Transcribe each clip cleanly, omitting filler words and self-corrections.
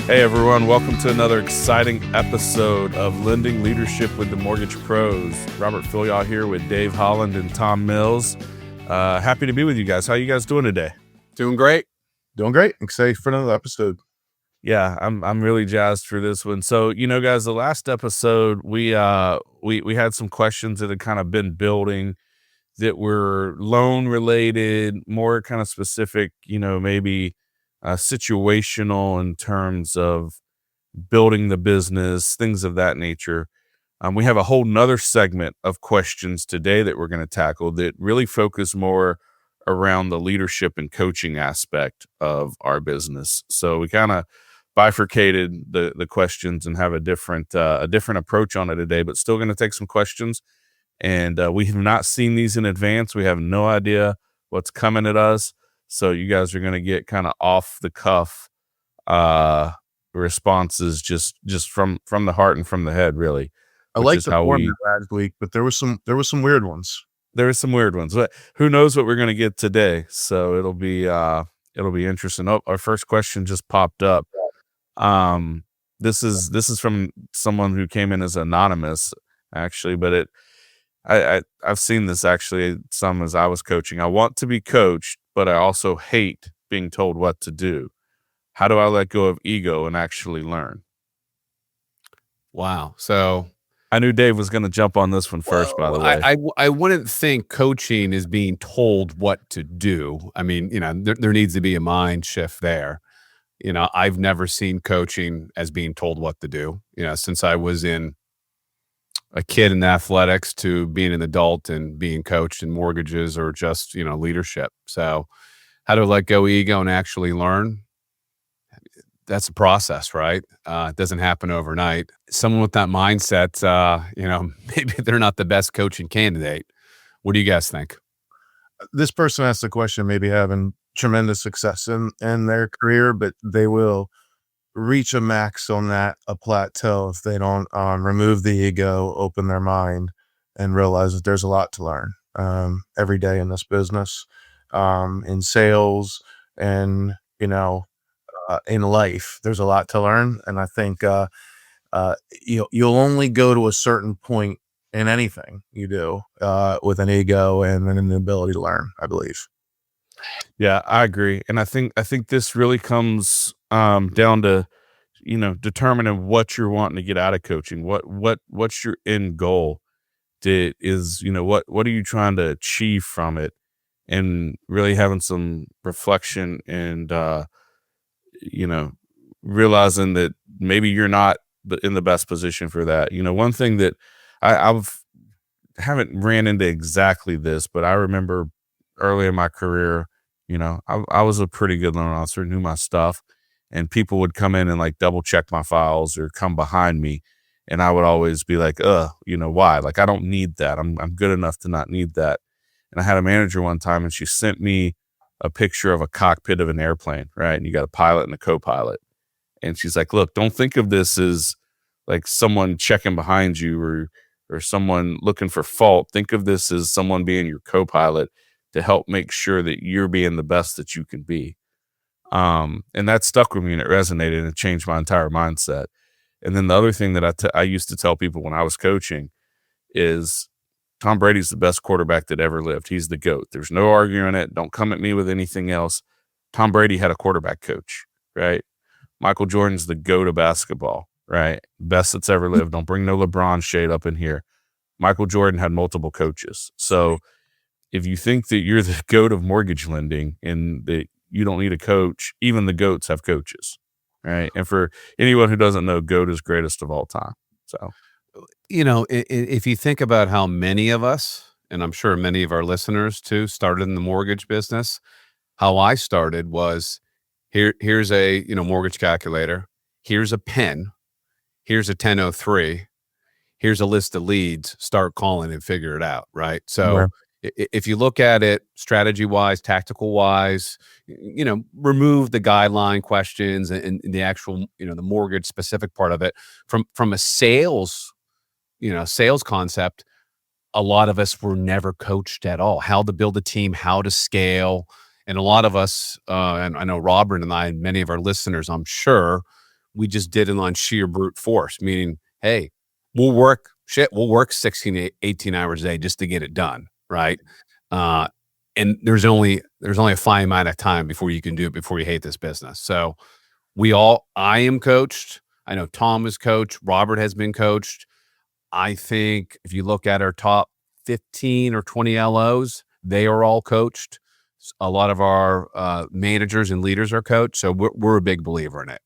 Hey everyone, welcome to another exciting episode of Lending Leadership with the Mortgage Pros. Robert Filyaw here with Dave Holland and Tom Mills. Happy to be with you guys. How you guys doing today? Doing great. Doing great. Excited for another episode. Yeah, I'm really jazzed for this one. So, guys, the last episode we had some questions that had kind of been building that were loan related, more kind of specific, maybe situational in terms of building the business, things of that nature. We have a whole nother segment of questions today that we're going to tackle that really focus more around the leadership and coaching aspect of our business. So we kind of bifurcated the questions and have a different approach on it today, but still going to take some questions. And we have not seen these in advance. We have no idea what's coming at us. So you guys are going to get kind of off the cuff responses just from the heart and from the head, really. I like the format last week, but there was some weird ones. There were some weird ones, but who knows what we're going to get today. So it'll be interesting. Oh, our first question just popped up. This is from someone who came in as anonymous, actually, but I've seen this actually some as I was coaching. I want to be coached, but I also hate being told what to do. How do I let go of ego and actually learn? Wow. So I knew Dave was going to jump on this one first, by the way. I wouldn't think coaching is being told what to do. I mean, there needs to be a mind shift there. I've never seen coaching as being told what to do, since I was in a kid in athletics to being an adult and being coached in mortgages or just, leadership. So how to let go ego and actually learn? That's a process, right? It doesn't happen overnight. Someone with that mindset, maybe they're not the best coaching candidate. What do you guys think? This person asked the question, maybe having tremendous success in their career, but they will reach a max on that, a plateau, if they don't remove the ego, open their mind, and realize that there's a lot to learn every day in this business, in sales, and in life. There's a lot to learn, and I think you'll only go to a certain point in anything you do with an ego and an ability to learn, I believe. Yeah, I agree. And I think this really comes down to, determining what you're wanting to get out of coaching. What's your end goal? What are you trying to achieve from it? And really having some reflection and realizing that maybe you're not in the best position for that. One thing that I haven't ran into exactly this, but I remember early in my career, I was a pretty good loan officer, knew my stuff, and people would come in and like double check my files or come behind me. And I would always be like, why? Like, I don't need that. I'm good enough to not need that. And I had a manager one time and she sent me a picture of a cockpit of an airplane, right? And you got a pilot and a co-pilot. And she's like, look, don't think of this as like someone checking behind you or someone looking for fault. Think of this as someone being your co-pilot to help make sure that you're being the best that you can be. And that stuck with me and it resonated and it changed my entire mindset. And then the other thing that I used to tell people when I was coaching is Tom Brady's the best quarterback that ever lived. He's the GOAT. There's no arguing it. Don't come at me with anything else. Tom Brady had a quarterback coach, right? Michael Jordan's the GOAT of basketball, right? Best that's ever lived. Don't bring no LeBron shade up in here. Michael Jordan had multiple coaches. So if you think that you're the GOAT of mortgage lending and that you don't need a coach, even the GOATs have coaches, right? And for anyone who doesn't know, GOAT is greatest of all time. So, if you think about how many of us, and I'm sure many of our listeners too, started in the mortgage business, how I started was here's a, mortgage calculator. Here's a pen. Here's a 1003. Here's a list of leads. Start calling and figure it out. Right. So Right. If you look at it strategy wise, tactical wise, remove the guideline questions and the actual, the mortgage specific part of it from a sales concept. A lot of us were never coached at all, how to build a team, how to scale. And a lot of us, and I know Robert and I, and many of our listeners, I'm sure, we just did it on sheer brute force, meaning, hey, we'll work 16 to 18 hours a day just to get it done, right? Uh, and there's only a fine amount of time before you can do it before you hate this business. So I am coached. I know Tom is coached. Robert has been coached. I think if you look at our top 15 or 20 LOs, they are all coached. A lot of our managers and leaders are coached. So we're a big believer in it.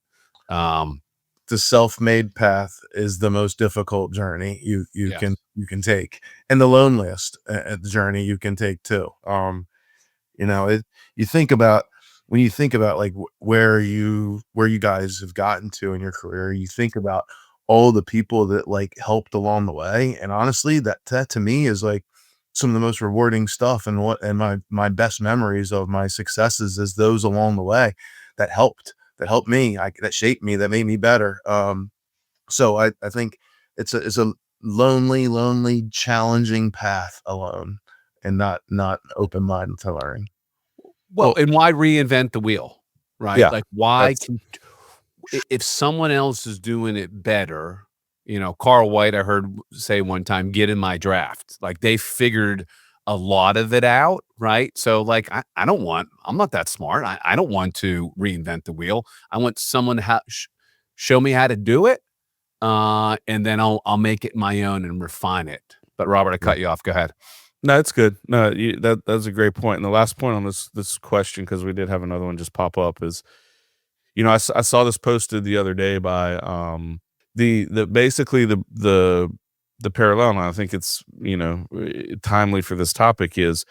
The self-made path is the most difficult journey you Yes. can take, and the loneliest journey you can take too. You think about when you think about like where you guys have gotten to in your career, you think about all the people that like helped along the way, and honestly, that to me is like some of the most rewarding stuff, and my best memories of my successes is those along the way that helped me, that shaped me, that made me better. So I think it's a lonely, challenging path alone, and not open mind to learning. Well, and why reinvent the wheel, right? Yeah, Like, why that's if someone else is doing it better, Carl White, I heard say one time, get in my draft. Like they figured a lot of it out, right? So like I'm not that smart. I don't want to reinvent the wheel. I want someone to show me how to do it. And then I'll make it my own and refine it. But Robert, I cut you off. Go ahead. no, it's good. No, that's a great point. And the last point on this question, because we did have another one just pop up, is I saw this posted the other day by the basically the parallel, and I think it's timely for this topic, is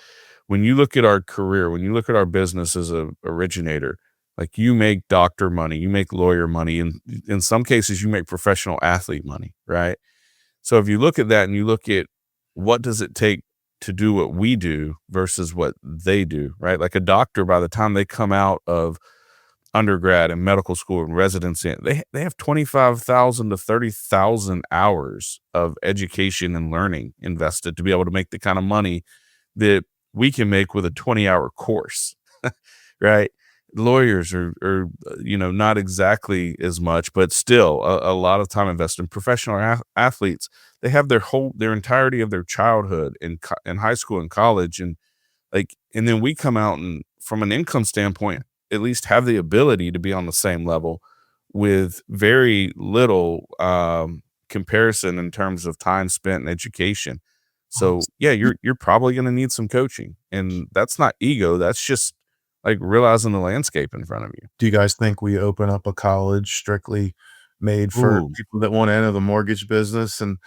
when you look at our career, when you look at our business as a originator, like you make doctor money, you make lawyer money, and in some cases you make professional athlete money, right? So if you look at that and you look at what does it take to do what we do versus what they do, right? Like a doctor, by the time they come out of undergrad and medical school and residency, they have 25,000 to 30,000 hours of education and learning invested to be able to make the kind of money that we can make with a 20-hour course, right? Lawyers are not exactly as much, but still a lot of time invested. In professional athletes, they have their entirety of their childhood in high school and college, and then we come out and from an income standpoint, at least have the ability to be on the same level with very little comparison in terms of time spent in education. So yeah, you're probably going to need some coaching, and that's not ego. That's just like realizing the landscape in front of you. Do you guys think we open up a college strictly made for Ooh. people that want to enter the mortgage business and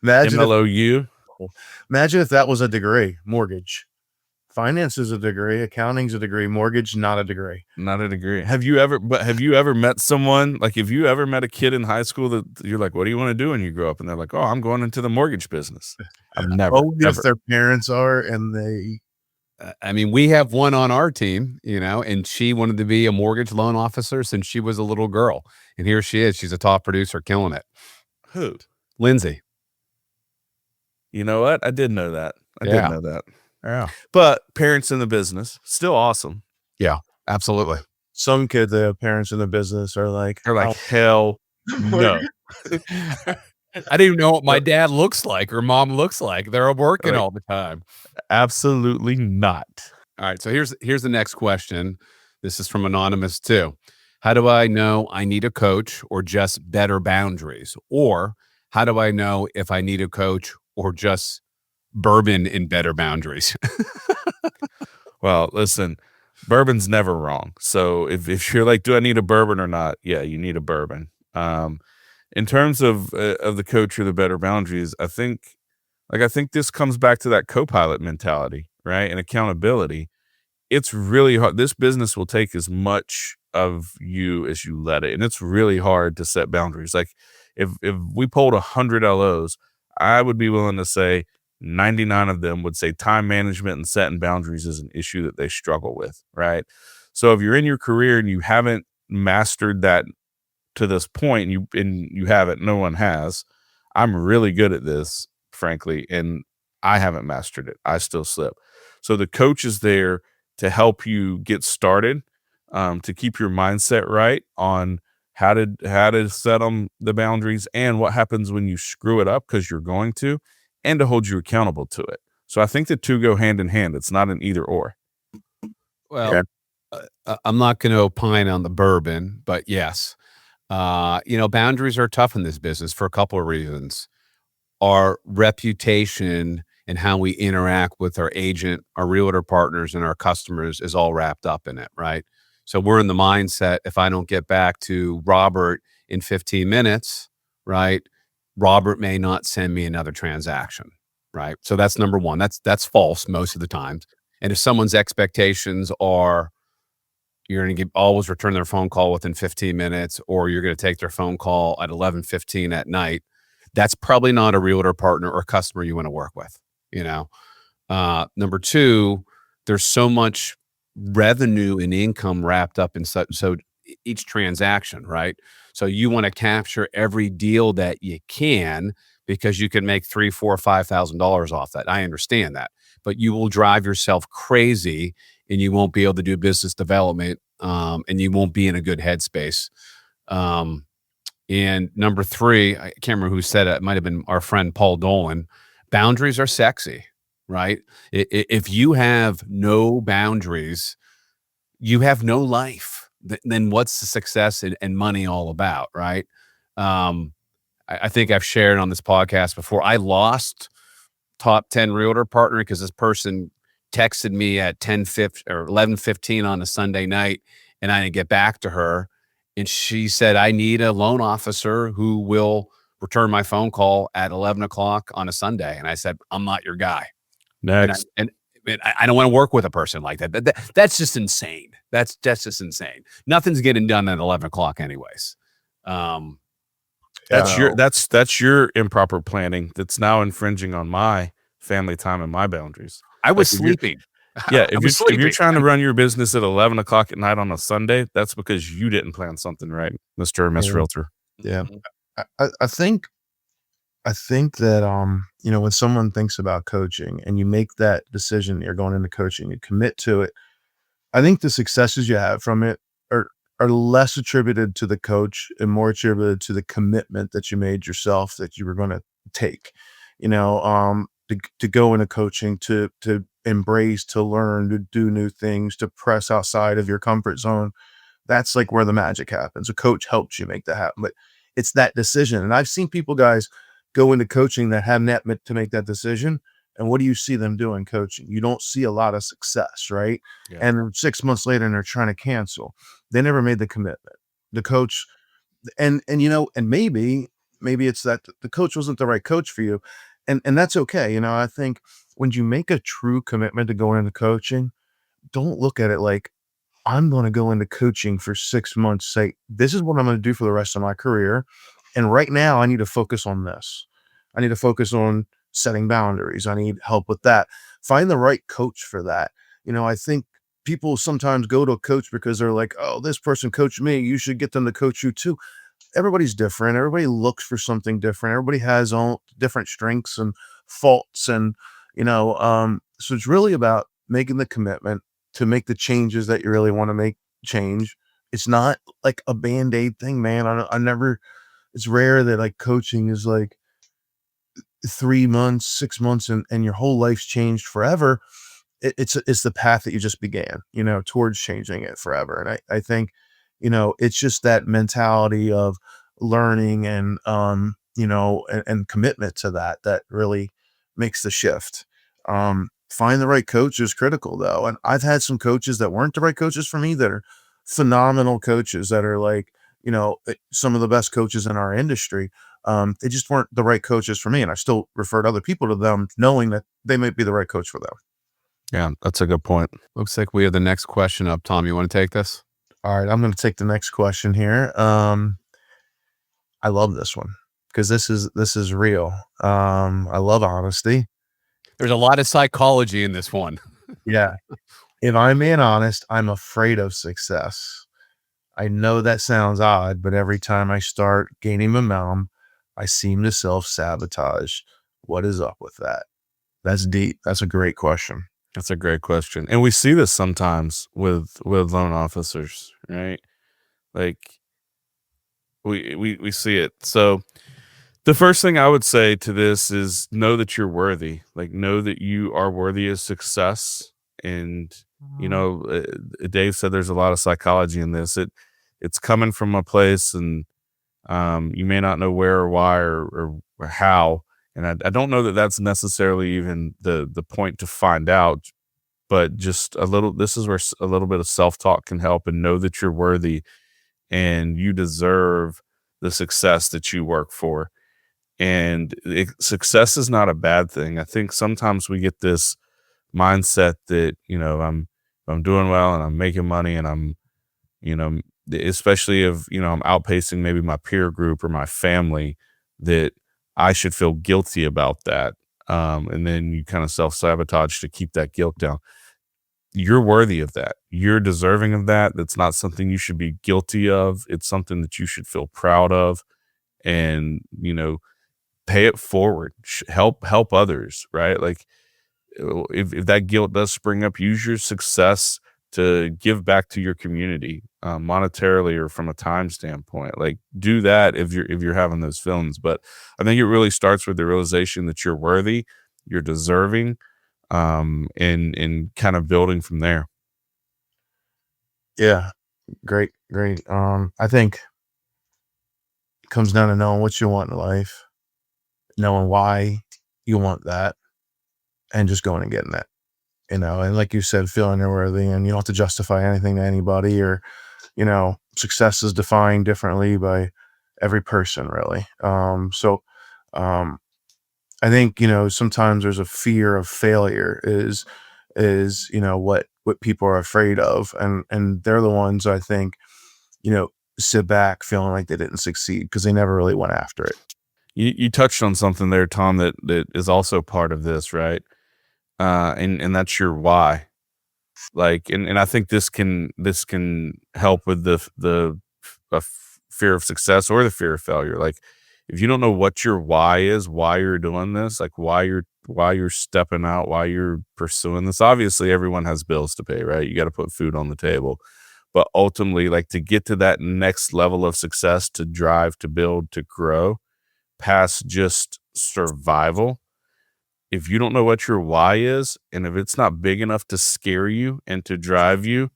imagine MLOU. imagine if that was a degree? Mortgage, finance is a degree, accounting's a degree, mortgage not a degree. Not a degree. Have you ever met someone, like, have you ever met a kid in high school that you're like, what do you want to do when you grow up? And they're like, oh, I'm going into the mortgage business. I've never. Only if Ever. their parents are, and they I mean, we have one on our team, and she wanted to be a mortgage loan officer since she was a little girl. And here she is. She's a top producer, killing it. Who? Lindsay. You know what? I did know that. I did know that. Yeah. But parents in the business, still awesome. Yeah, absolutely. some kids that have parents in the business are like, They're like, hell no. I didn't even know what my dad looks like or mom looks like. They're working all the time. Absolutely not. All right. So here's the next question. This is from Anonymous too. How do I know I need a coach or just better boundaries? Or how do I know if I need a coach or just bourbon and better boundaries? Well, listen, bourbon's never wrong. So if you're like, do I need a bourbon or not? Yeah, you need a bourbon. In terms of the coach or the better boundaries, I think this comes back to that co-pilot mentality, right? And accountability. It's really hard. This business will take as much of you as you let it. And it's really hard to set boundaries. Like if we polled 100 LOs, I would be willing to say 99 of them would say time management and setting boundaries is an issue that they struggle with, right? So if you're in your career and you haven't mastered that to this point, and you haven't, no one has. I'm really good at this, frankly, and I haven't mastered it. I still slip. So the coach is there to help you get started. to keep your mindset right on how to set the boundaries and what happens when you screw it up because you're going to, and to hold you accountable to it. So I think the two go hand in hand. It's not an either or. Well, I'm not going to opine on the bourbon, but yes, boundaries are tough in this business for a couple of reasons. Our reputation and how we interact with our agent, our realtor partners, and our customers is all wrapped up in it, right? So we're in the mindset, if I don't get back to Robert in 15 minutes, right, Robert may not send me another transaction, right? So that's number one. That's false most of the times. And if someone's expectations are you're going to always return their phone call within 15 minutes, or you're going to take their phone call at 11:15 at night, that's probably not a realtor partner or customer you want to work with. Number two, there's so much revenue and income wrapped up in so each transaction, right? So you want to capture every deal that you can because you can make $3, $4, $5,000 off that. I understand that, but you will drive yourself crazy and you won't be able to do business development, and you won't be in a good headspace. And number three, I can't remember who said it. It might have been our friend Paul Dolan. Boundaries are sexy, right? If you have no boundaries, you have no life. Then what's the success and money all about, right? I think I've shared on this podcast before. I lost top 10 realtor partner because this person texted me at 10:50 or 11:15 on a Sunday night, and I didn't get back to her. And she said, I need a loan officer who will return my phone call at 11 o'clock on a Sunday. And I said, I'm not your guy. Next. And I don't want to work with a person like that. That's just insane. That's just insane. Nothing's getting done at 11 o'clock anyways. That's your improper planning that's now infringing on my family time and my boundaries. I was sleeping. Yeah, if you're trying to run your business at 11 o'clock at night on a Sunday, that's because you didn't plan something right, Mr. or Miss Realtor. Yeah. I think that when someone thinks about coaching and you make that decision, you're going into coaching, you commit to it. I think the successes you have from it are less attributed to the coach and more attributed to the commitment that you made yourself that you were going to take. To go into coaching, to embrace, to learn, to do new things, to press outside of your comfort zone. That's like where the magic happens. A coach helps you make that happen, but it's that decision. And I've seen guys go into coaching that haven't meant to make that decision. And what do you see them doing coaching? You don't see a lot of success, right? Yeah. And 6 months later, and they're trying to cancel. They never made the commitment. The coach, and maybe it's that the coach wasn't the right coach for you. And that's okay. I think when you make a true commitment to going into coaching, don't look at it like, I'm going to go into coaching for 6 months, say, this is what I'm going to do for the rest of my career. And right now I need to focus on this. I need to focus on setting boundaries. I need help with that. Find the right coach for that. I think people sometimes go to a coach because they're like, oh, this person coached me, you should get them to coach you too. Everybody's different. Everybody looks for something different. Everybody has all different strengths and faults. And, so it's really about making the commitment to make the changes that you really want to make change. It's not like a Band-Aid thing, man. It's rare that like coaching is like 3 months, 6 months, and your whole life's changed forever. It's the path that you just began, towards changing it forever. And I think, it's just that mentality of learning and, and commitment to that really makes the shift. Find the right coach is critical though. And I've had some coaches that weren't the right coaches for me that are phenomenal coaches that are like, some of the best coaches in our industry. They just weren't the right coaches for me. And I still referred other people to them knowing that they might be the right coach for them. Yeah, that's a good point. Looks like we have the next question up. Tom, you want to take this? All right, I'm going to take the next question here. I love this one because this is real. I love honesty. There's a lot of psychology in this one. Yeah. If I'm being honest, I'm afraid of success. I know that sounds odd, but every time I start gaining momentum, I seem to self-sabotage. What is up with that? That's deep. That's a great question. That's a great question, and we see this sometimes with loan officers, right? Like we see it. So the first thing I would say to this is know that you're worthy. Like know that you are worthy of success. And Dave said there's a lot of psychology in this. It's coming from a place, and you may not know where or why or how. And I don't know that that's necessarily even the point to find out. But just a little. This is where a little bit of self talk can help, and know that you're worthy and you deserve the success that you work for. And success is not a bad thing. I think sometimes we get this mindset that I'm doing well and I'm making money and I'm you know especially if I'm outpacing maybe my peer group or my family, that I should feel guilty about that. And then you kind of self sabotage to keep that guilt down. You're worthy of that. You're deserving of that. That's not something you should be guilty of. It's something that you should feel proud of, and pay it forward. Help others, right? Like if that guilt does spring up, use your success to give back to your community, monetarily or from a time standpoint. Like do that if you're having those feelings. But I think it really starts with the realization that you're worthy, you're deserving, and kind of building from there. Yeah, great, great. I think it comes down to knowing what you want in life, knowing why you want that, and just going and getting it. And like you said, feeling you're worthy, and you don't have to justify anything to anybody, or success is defined differently by every person, really. So um, I think sometimes there's a fear of failure is what people are afraid of, and they're the ones I think you know sit back feeling like they didn't succeed because they never really went after it. You touched on something there, Tom, that is also part of this, right? And that's your why. Like, and I think this can help with fear of success or the fear of failure. Like, if you don't know what your why is, why you're doing this, like why you're stepping out, why you're pursuing this. Obviously, everyone has bills to pay, right? You got to put food on the table. But ultimately, like to get to that next level of success, to drive, to build, to grow past just survival, if you don't know what your why is, and if it's not big enough to scare you and to drive you,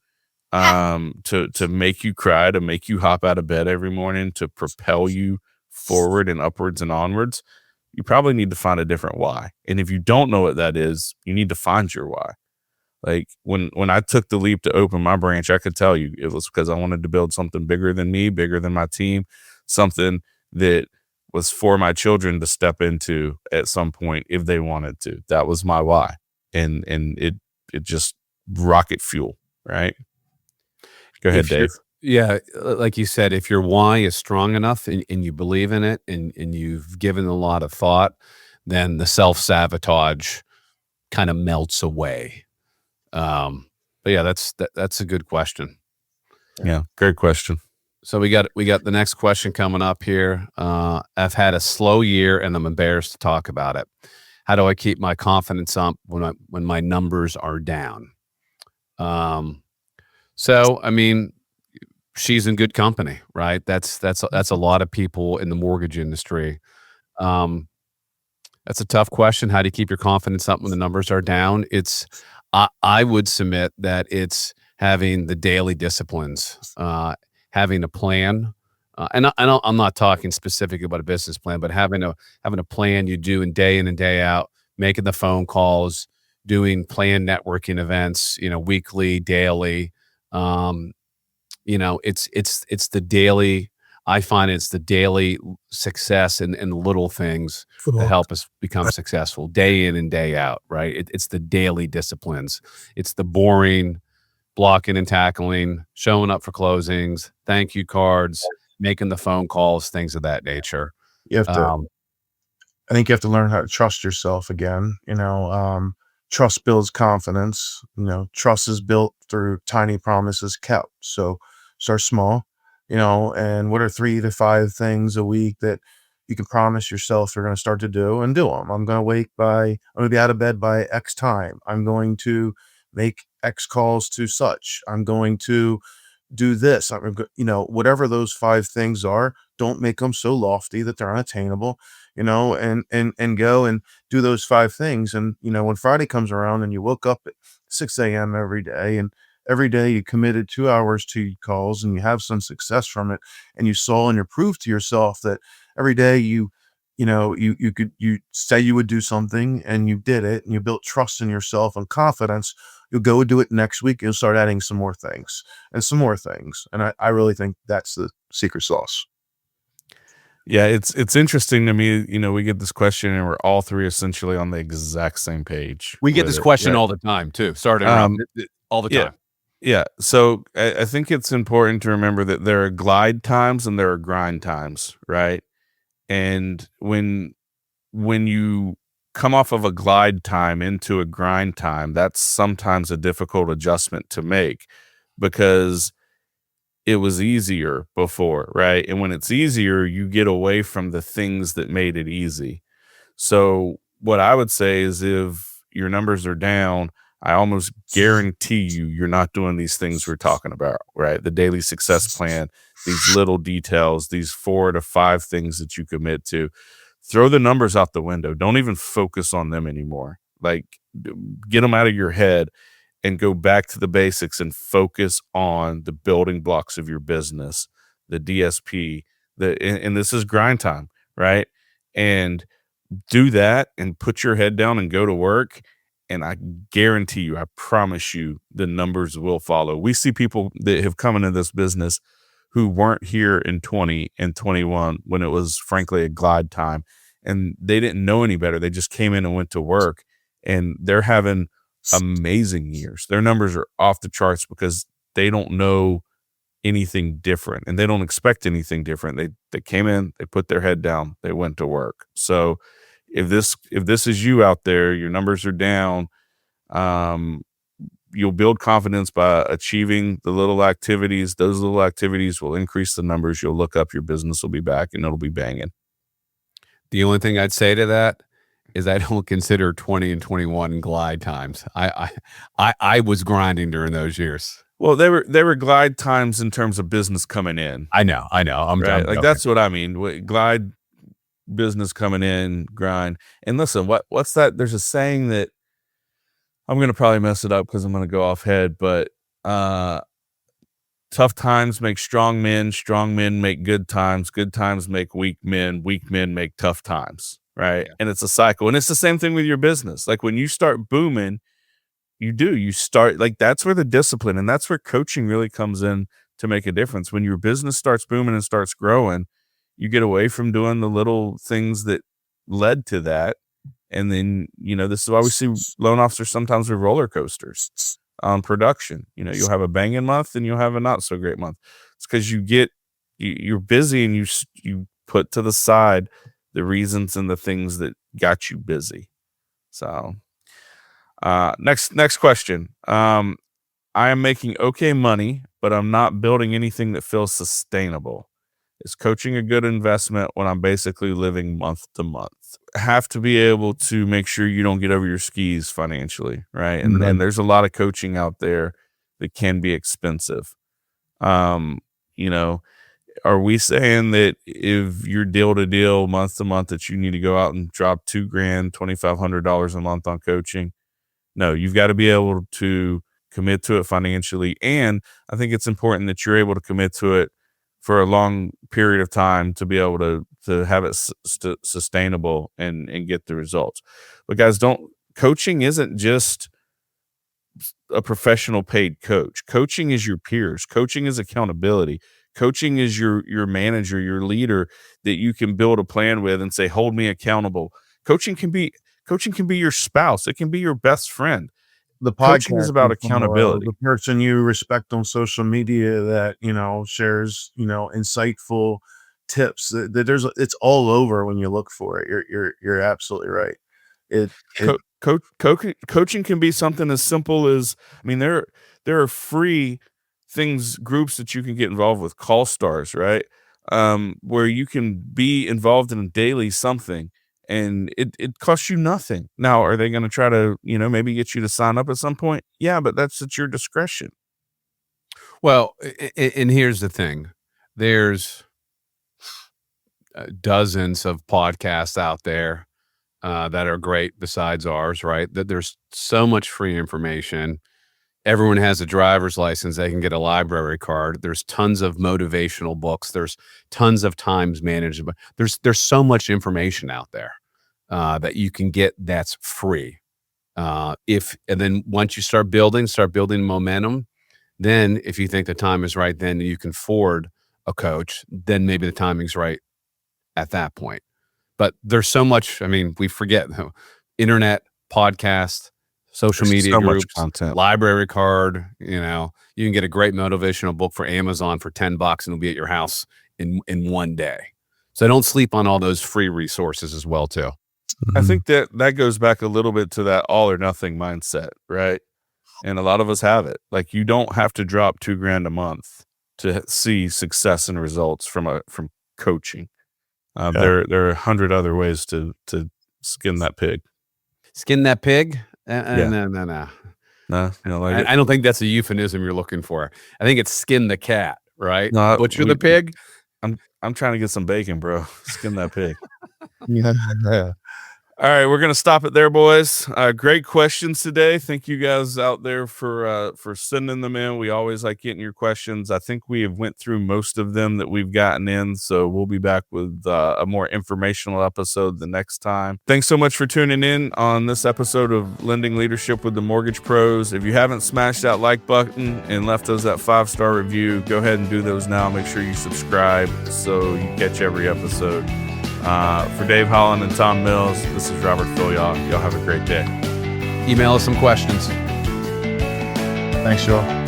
to make you cry, to make you hop out of bed every morning, to propel you forward and upwards and onwards, you probably need to find a different why. And if you don't know what that is, you need to find your why. Like when I took the leap to open my branch, I could tell you it was because I wanted to build something bigger than me, bigger than my team, something that was for my children to step into at some point if they wanted to. That was my why. And it just rocket fuel, right? Go ahead, If you're Dave. Yeah, like you said, if your why is strong enough and you believe in it and you've given a lot of thought, then the self-sabotage kind of melts away. But yeah, that's a good question. Yeah, great question. So we got the next question coming up here. I've had a slow year and I'm embarrassed to talk about it. How do I keep my confidence up when my numbers are down? Um, so I mean, she's in good company, right? That's a lot of people in the mortgage industry. Um, that's a tough question. How do you keep your confidence up when the numbers are down? I would submit that it's having the daily disciplines, having a plan, I'm not talking specifically about a business plan, but having a plan you do in and day out, making the phone calls, doing planned networking events, weekly, daily. Um, it's the daily. I find it's the daily success and little things that help us become successful day in and day out, right? It's the daily disciplines. It's the boring blocking and tackling, showing up for closings, thank you cards, making the phone calls, things of that nature. You have to Um, I think you have to learn how to trust yourself again. Trust builds confidence. Trust is built through tiny promises kept. So start small. And what are 3 to 5 things a week that you can promise yourself you're going to start to do and do them. I'm going to be out of bed by X time. I'm going to make X calls to such. I'm going to do this. Whatever those 5 things are, don't make them so lofty that they're unattainable, and go and do those 5 things. And, when Friday comes around and you woke up at 6 a.m. every day, and every day you committed 2 hours to calls and you have some success from it, and you saw and you proved to yourself that every day you say you would do something and you did it, and you built trust in yourself and confidence. You'll go do it next week. You'll start adding some more things and some more things. And I really think that's the secret sauce. Yeah, it's interesting to me, we get this question and we're all 3 essentially on the exact same page. We get with this it, question right? all the time too. Sorry to interrupt. All the Yeah. time. Yeah. So I think it's important to remember that there are glide times and there are grind times, right? And when you come off of a glide time into a grind time, that's sometimes a difficult adjustment to make because it was easier before, right? And when it's easier, you get away from the things that made it easy. So what I would say is if your numbers are down, I almost guarantee you're not doing these things we're talking about, right? The daily success plan, these little details, these 4 to 5 things that you commit to. Throw the numbers out the window. Don't even focus on them anymore. Like, get them out of your head and go back to the basics and focus on the building blocks of your business, the DSP, and this is grind time, right? And do that and put your head down and go to work. And I guarantee you, I promise you, the numbers will follow. We see people that have come into this business who weren't here in 20 and 21 when it was frankly a glide time, and they didn't know any better. They just came in and went to work, and they're having amazing years. Their numbers are off the charts because they don't know anything different and they don't expect anything different. They came in, they put their head down, they went to work. So if this is you out there, your numbers are down, you'll build confidence by achieving the little activities. Those little activities will increase the numbers. You'll look up, your business will be back and it'll be banging. The only thing I'd say to that is I don't consider 20 and 21 glide times. I was grinding during those years. Well, they were glide times in terms of business coming in. I know. I'm right. Like joking. that's what I mean. Glide, business coming in, grind. And listen, what's that? There's a saying that I'm going to probably mess it up because I'm going to go off head, but tough times make strong men make good times make weak men make tough times, right? Yeah. And it's a cycle. And it's the same thing with your business. Like when you start booming, you start, like, that's where the discipline and that's where coaching really comes in to make a difference. When your business starts booming and starts growing, you get away from doing the little things that led to that. And then, this is why we see loan officers sometimes with roller coasters on production. You'll have a banging month and you'll have a not so great month. It's because you're busy and you put to the side the reasons and the things that got you busy. So next question. I am making okay money, but I'm not building anything that feels sustainable. Is coaching a good investment when I'm basically living month to month? Have to be able to make sure you don't get over your skis financially, right? And Mhm. there's a lot of coaching out there that can be expensive. You know, are we saying that if you're deal to deal, month to month, that you need to go out and drop $2,000, $2,500 a month on coaching? No, you've got to be able to commit to it financially. And I think it's important that you're able to commit to it for a long period of time to be able to have it sustainable and get the results. But guys, coaching isn't just a professional paid coach. Coaching is your peers. Coaching is accountability. Coaching is your manager, your leader that you can build a plan with and say, hold me accountable. Coaching can be your spouse. It can be your best friend. The Coaching is about podcasting tomorrow, accountability. the person you respect on social media that, shares, insightful tips that it's all over when you look for it. You're absolutely right. It Coaching can be something as simple as, I mean, there are free groups that you can get involved with, call stars, right? where you can be involved in a daily something and it costs you nothing. Now, are they going to try to, maybe get you to sign up at some point? Yeah, but that's at your discretion. Well, and here's the thing. There's dozens of podcasts out there that are great besides ours, right? That there's so much free information. Everyone has a driver's license. They can get a library card. There's tons of motivational books. There's tons of times management. There's so much information out there that you can get that's free. And then once you start building momentum, then if you think the time is right, then you can afford a coach. Then maybe the timing's right at that point. But there's so much. I mean, we forget internet, podcast, social There's media so much groups, content. library card. You can get a great motivational book for Amazon for $10 and it'll be at your house in one day. So don't sleep on all those free resources as well too. I think that goes back a little bit to that all or nothing mindset, right? And a lot of us have it. Like, you don't have to drop $2,000 a month to see success and results from coaching. There are 100 other ways to skin that pig. Skin that pig? Yeah. No. No, you don't like it? I don't think that's a euphemism you're looking for. I think it's skin the cat, right? No, Butcher the pig. I'm trying to get some bacon, bro. Skin that pig. Yeah. All right, we're gonna stop it there, boys. Great questions today. Thank you guys out there for sending them in. We always like getting your questions. I think we have went through most of them that we've gotten in, so we'll be back with a more informational episode the next time. Thanks so much for tuning in on this episode of Lending Leadership with the Mortgage Pros. If you haven't smashed that like button and left us that 5-star review, go ahead and do those now. Make sure you subscribe so you catch every episode. For Dave Holland and Tom Mills, this is Robert Phil. Y'all have a great day. Email us some questions. Thanks, y'all.